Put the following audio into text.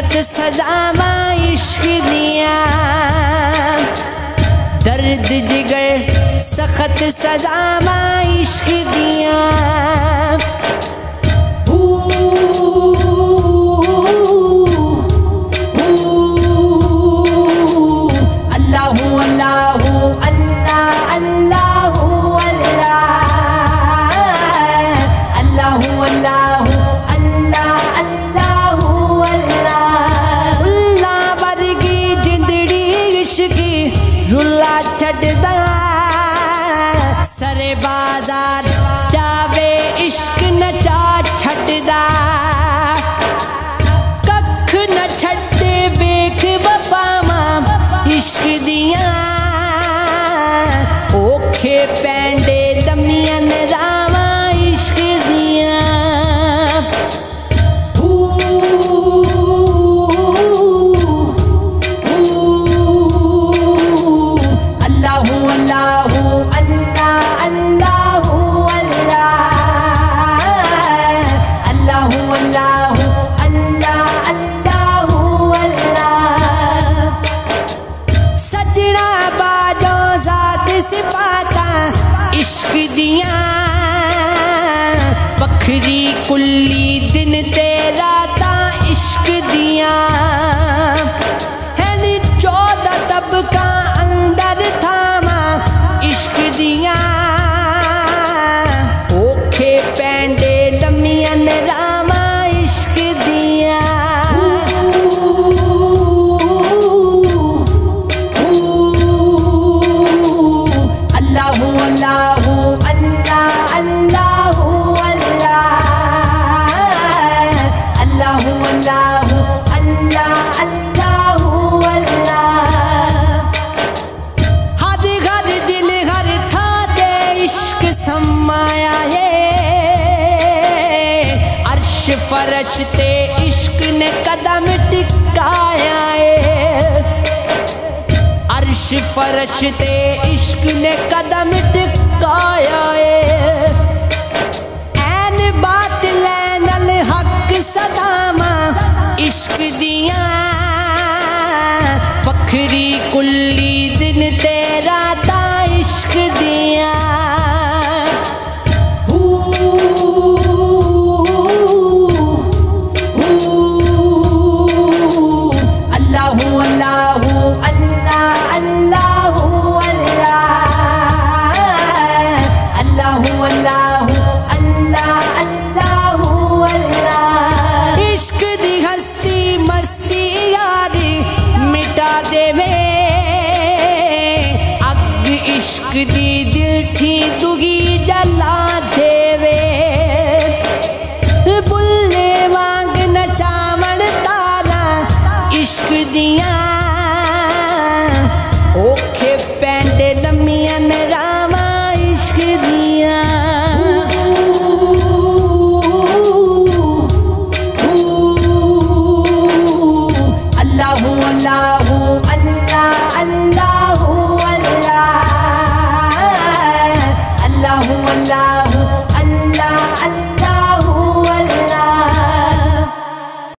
सख्त सजामा इश्क दिया, दर्द जिगर सख्त सजामा इश्क दिया। अल्लाहु अल्लाहु अल्लाह अल्लाहु अल्लाह, अल्लाहु अल्लाहु अल्लाह अल्लाहु अल्लाह। उल्ला वर्गी जिंदड़ी इश्की रुला छड़दा, सरे बाजार जावे इश्क नचा छड़दा। कख न छड़े वेख वफावा इश्क दिया, ओखे पैंडे दमियन रावा इश्क दिया। अल्लाहु अल्लाहु अल्लाह अल्लाहु अल्लाह, अल्लाहु अल्लाहु अल्लाह अल्लाहु अल्लाह। सजना बाजो जात सिफाता इश्क दिया, बखरी कुल्ली दिन तेरा ता इश्क दिया। है 14 तबका अंदर थामा इश्क दिया, ओखे पैंडे लमियन रामा इश्क दिया। अल्लाहु अल्लाहु अल्लाह अल्लाहु अल्लाह, अल्लाहु अल्लाहु अल्लाह अल्लाहु अल्लाह। हर घर दिल हर था दे इश्क समाया है, अर्श फरश ते इश्क ने कदम टिकाया है। अर्श फरश ते इश्क ने कदम टिकाया है। ऐन बात लैनल हक सदामा इश्क दिया, बखरी कुल्ली दिन तेरा ता इश्क दिया। अल्लाहु अल्लाहु अल्लाह अल्लाहु अल्लाह, अल्लाहु अल्लाहु अल्लाह अल्लाहु अल्लाह। इश्क दी हस्ती मस्ती यारी मिटा देवे, अग इश्क दी दिल थी दुगी जला देवे। बुल्ले वांग नचावण तारा इश्क दिया,